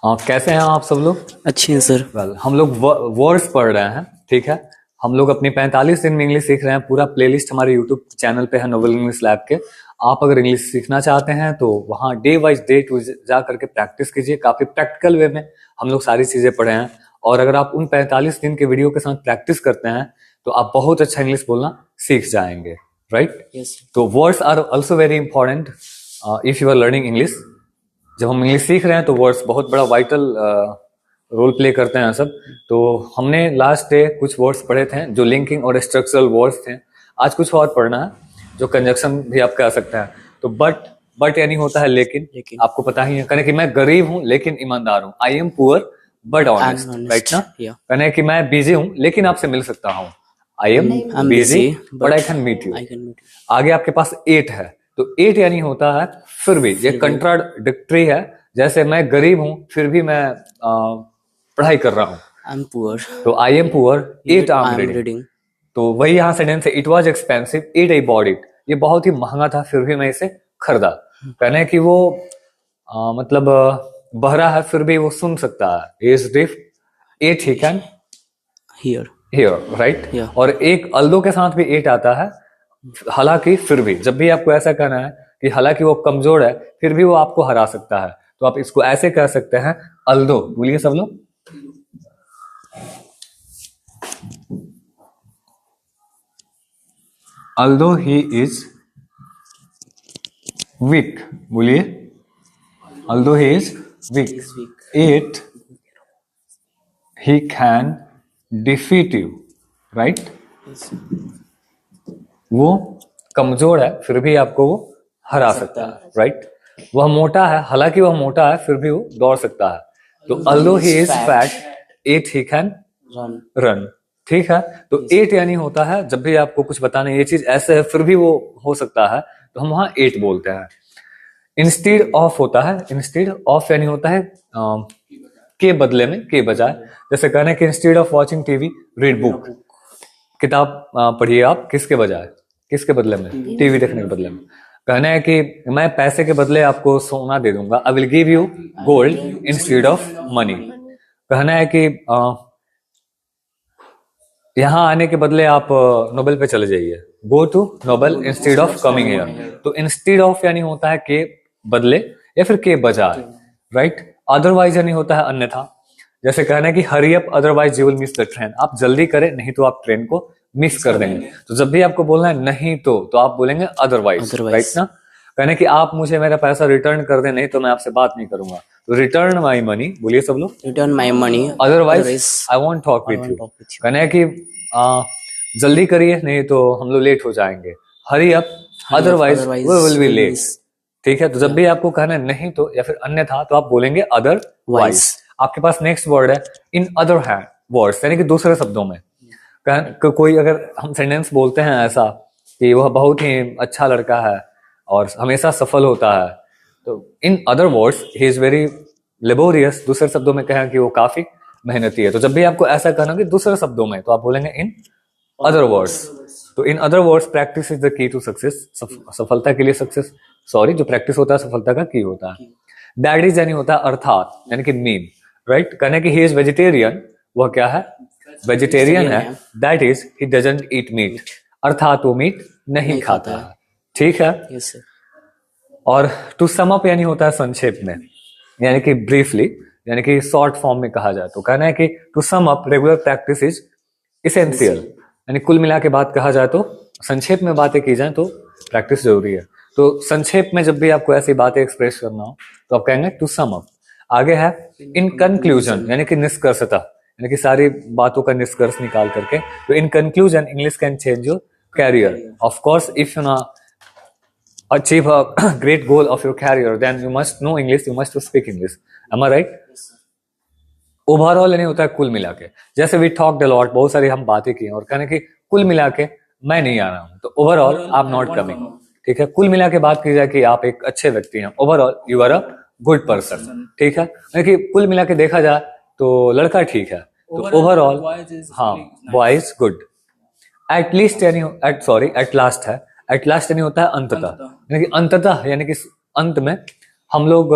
कैसे हैं आप सब लोग? अच्छे हैं सर। वेल हम लोग वर्ड्स पढ़ रहे हैं, ठीक है। हम लोग अपनी 45 दिन में इंग्लिश सीख रहे हैं। पूरा प्लेलिस्ट हमारे यूट्यूब चैनल पे है नोबल इंग्लिश लैब के। आप अगर इंग्लिश सीखना चाहते हैं तो वहाँ डे वाइज डे टू जा करके प्रैक्टिस कीजिए। काफी प्रैक्टिकल वे में हम लोग सारी चीजें पढ़े हैं, और अगर आप उन 45 दिन के वीडियो के साथ प्रैक्टिस करते हैं तो आप बहुत अच्छा इंग्लिश बोलना सीख जाएंगे, राइट? यस। तो words are also very important if you are learning English. जब हम इंग्लिश सीख रहे हैं तो वर्ड्स बहुत बड़ा वाइटल रोल प्ले करते हैं सब। तो हमने लास्ट डे कुछ वर्ड्स पढ़े थे जो लिंकिंग और स्ट्रक्चरल वर्ड्स थे। आज कुछ और पढ़ना है जो कंजक्शन भी आप कह सकते हैं। तो बट यानी होता है लेकिन। आपको पता ही है, कहने कि मैं गरीब हूं लेकिन ईमानदार हूं। I am poor but honest, right ना? कहने कि मैं बिजी हूं लेकिन आपसे मिल सकता हूं। I am busy but I can meet you. आगे आपके पास एट है, तो एट यानी होता है फिर भी। ये कंट्राडिक्टरी है। जैसे मैं गरीब हूं फिर भी मैं पढ़ाई कर रहा हूं। आई एम पुअर, तो I am poor at I am reading. तो वही यहाँ सेंटेंस है, it was expensive at I bought it. ये बहुत ही महंगा था फिर भी मैं इसे खरीदा। कहने कि वो मतलब बहरा है फिर भी वो सुन सकता है। Is deaf at he can hear, right? और एक अल्दो के साथ भी एट आता है, हालांकि फिर भी। जब भी आपको ऐसा कहना है कि हालांकि वो कमजोर है फिर भी वो आपको हरा सकता है, तो आप इसको ऐसे कह सकते हैं, अल्दो। बोलिए सब लोग। Although he is weak. बोलिए, although he is weak yet he can defeat you, right? वो कमजोर है फिर भी आपको वो हरा सकता है, राइट? वह मोटा है, हालांकि वह मोटा है फिर भी वो दौड़ सकता है। तो although he is fat at he can run, ठीक है। तो एट यानी होता है जब भी आपको कुछ बताना ये चीज ऐसे है फिर भी वो हो सकता है, तो हम वहां एट बोलते हैं। इंस्टेड ऑफ होता है, इंस्टेड ऑफ यानी होता है के बदले में, के बजाय। जैसे कहने कि instead of watching TV read book. किताब पढ़िए आप, किसके बजाय, किसके बदले में? टीवी देखने के बदले में। कहना है कि मैं पैसे के बदले आपको सोना दे दूंगा, I will give you gold instead of money. कहना है कि यहां आने के बदले आप नोबेल पे चले जाइए, go to Nobel instead of coming here. तो इंस्टेड ऑफ यानी होता है के बदले या फिर के बजाय, राइट? अदरवाइज यानी होता है अन्यथा। जैसे कहना है कि हरी up otherwise you will miss the train. आप जल्दी करें नहीं तो आप ट्रेन को मिस कर देंगे। तो जब भी आपको बोलना है नहीं तो आप बोलेंगे अदरवाइज, राइट ना? कहने कि आप मुझे मेरा पैसा रिटर्न कर दें नहीं तो मैं आपसे बात नहीं करूंगा। तो रिटर्न माई मनी। बोलिए सब लोग, return my money otherwise I want talk with you. कहने कि जल्दी करिए नहीं तो हम लोग लेट हो जाएंगे। Hurry up otherwise we will be late, ठीक है। तो जब भी आपको कहना है नहीं तो या फिर अन्यथा तो आप बोलेंगे अदरवाइज। आपके पास नेक्स्ट वर्ड है इन अदर हैंड वर्ड्स, यानी कि दूसरे शब्दों में। कोई अगर हम सेंटेंस बोलते हैं ऐसा कि वह बहुत ही अच्छा लड़का है और हमेशा सफल होता है, तो in other words he is very laborious. दूसरे शब्दों में कहें कि वो काफी मेहनती है। तो जब भी आपको ऐसा कहना कि दूसरे शब्दों में तो आप बोलेंगे इन अदर वर्ड्स। तो in other words practice is the key to success. सफलता के लिए सक्सेस, सॉरी, जो प्रैक्टिस होता है सफलता का की होता है। दैट इज यानी होता है अर्थात, यानी कि मीन, राइट? कहने कि ही इज वेजिटेरियन, वह क्या है? वेजिटेरियन है। That is he doesn't eat meat, अर्थात वो मीट नहीं खाता है, ठीक है। Yes sir. और टू सम अप यानी होता है संक्षेप में, यानी कि ब्रीफली, यानी कि शॉर्ट फॉर्म में कहा जाए तो कहना है कि to sum up regular practice is essential. यानी कुल मिला के बात कहा जाए तो, संक्षेप में बातें की जाए तो प्रैक्टिस जरूरी है। तो संक्षेप में जब भी आपको ऐसी बातें एक्सप्रेस करना हो तो आप कहेंगे टू सम अप। आगे है इन कंक्लूजन, यानी कि निष्कर्षता, यानी कि सारी बातों का निष्कर्ष निकाल करके। तो in conclusion English can change your career. Of course if you ना achieve a great goal of your career, then you must know English, you must speak English. Am I right? Overall यानी होता है कुल मिला के। जैसे we talked a lot, बहुत सारी हम बातें की और कहने की कुल मिला के मैं नहीं आ रहा हूं, तो overall I am not coming, ठीक है। कुल मिला के बात की जाए कि आप एक अच्छे व्यक्ति हैं, overall you are a good person, ठीक है। यानी कि कुल मिला के देखा जाए तो लड़का ठीक है, तो ओवरऑल हाँ, बॉयज गुड। एट लीस्ट यानी एट लास्ट है। एट लास्ट यानी होता है अंततः, यानी कि अंततः यानी कि अंत में हम लोग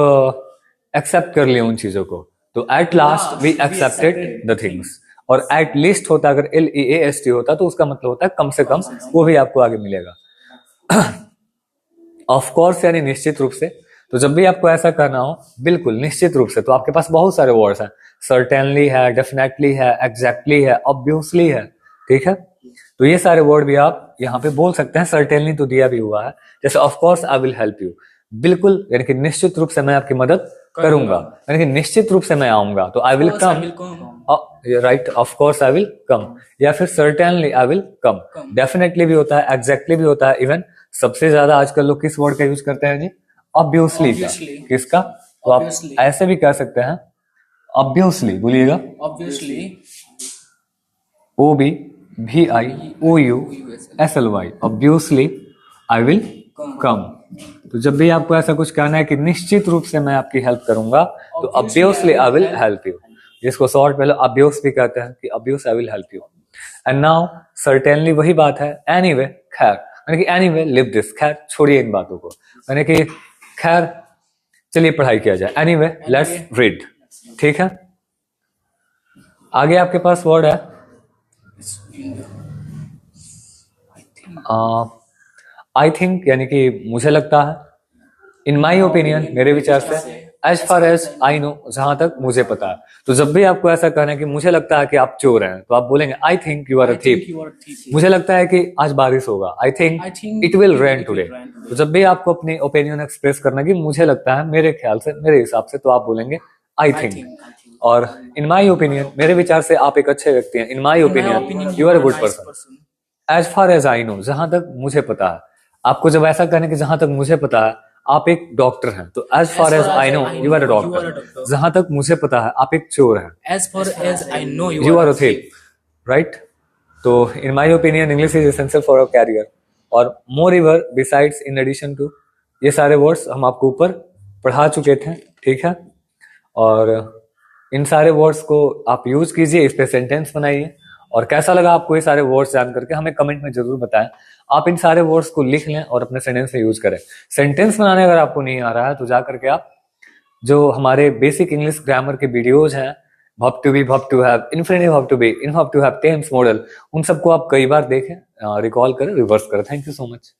एक्सेप्ट कर लिए उन चीजों को। तो at last we accepted the things, और एट लीस्ट होता अगर LEAST होता तो उसका मतलब होता है कम से कम, वो भी आपको आगे मिलेगा। ऑफ कोर्स यानी निश्चित रूप से। तो जब भी आपको ऐसा करना हो बिल्कुल निश्चित रूप से, तो आपके पास बहुत सारे वर्ड्स हैं, सर्टेनली है, डेफिनेटली है, एग्जैक्टली है, ऑब्वियसली है, ठीक है। तो ये सारे वर्ड भी आप यहाँ पे बोल सकते हैं। सर्टेनली तो दिया भी हुआ है, जैसे of course I will help you, बिल्कुल यानी कि निश्चित रूप से मैं आपकी मदद करूंगा, यानी कि निश्चित रूप से मैं आऊंगा, तो I will come, right, of course I will come, या फिर certainly I will come. Definitely भी होता है, एग्जैक्टली भी होता है, इवन सबसे ज्यादा आजकल लोग किस वर्ड का यूज करते हैं जी? ऑब्वियसली का। किसका? तो आप ऐसे भी कह सकते हैं, ऑब्वियसली बोलिएगा, Obviously, OBVIOUSLY, obviously I will come. तो जब भी आपको ऐसा कुछ कहना है कि निश्चित रूप से मैं आपकी हेल्प करूंगा, तो obviously I will help you, जिसको शॉर्ट पहले ऑब्वियस भी कहते हैं कि obvious I will help you. And now certainly वही बात है, एनीवे, खैर, यानी कि एनीवे लिव दिस, खैर छोड़िए इन बातों को, यानी कि खैर चलिए पढ़ाई किया जाए। एनीवे लेट्स रीड, ठीक है। आगे आपके पास वर्ड है आई थिंक, यानी कि मुझे लगता है, इन माई ओपिनियन, मेरे विचार से, as far as I know, जहां तक मुझे पता है। तो जब भी आपको ऐसा कहना है कि मुझे लगता है कि आप चोर हैं, तो आप बोलेंगे I think you are a thief. you are a thief. मुझे लगता है कि आज बारिश होगा, I think I think it will it rain will today. rain today. तो जब भी आपको अपनी ओपिनियन एक्सप्रेस करना है कि मुझे लगता है, मेरे ख्याल से, मेरे हिसाब से, तो आप बोलेंगे आई थिंक। और इन माई ओपिनियन, मेरे विचार से आप एक अच्छे व्यक्ति हैं। In my In my opinion opinion, you are a are good nice person. person. As far as I know, जहां तक मुझे पता है। आपको जब ऐसा कहने कि जहां तक मुझे पता है, आप एक डॉक्टर हैं, तो as far as I know you are a doctor. जहां तक मुझे पता है, आप एक चोर हैं, As far as I know, you are a thief, right. तो in my opinion English is essential for a career. और moreover besides, in addition to, ये सारे वर्ड्स हम आपको ऊपर पढ़ा चुके थे, ठीक है। और इन सारे वर्ड्स को आप यूज कीजिए, इस पे सेंटेंस बनाइए। और कैसा लगा आपको ये सारे वर्ड्स जान करके, हमें कमेंट में जरूर बताएं। आप इन सारे वर्ड्स को लिख लें और अपने सेंटेंस में यूज करें। सेंटेंस बनाने अगर आपको नहीं आ रहा है, तो जा करके आप जो हमारे बेसिक इंग्लिश ग्रामर के वीडियोज हैं, verb to be, verb to have, infinitive verb to be, in verb to have, tense modal, उन सबको आप कई बार देखें, रिकॉल करें, रिवर्स करें। Thank you so much.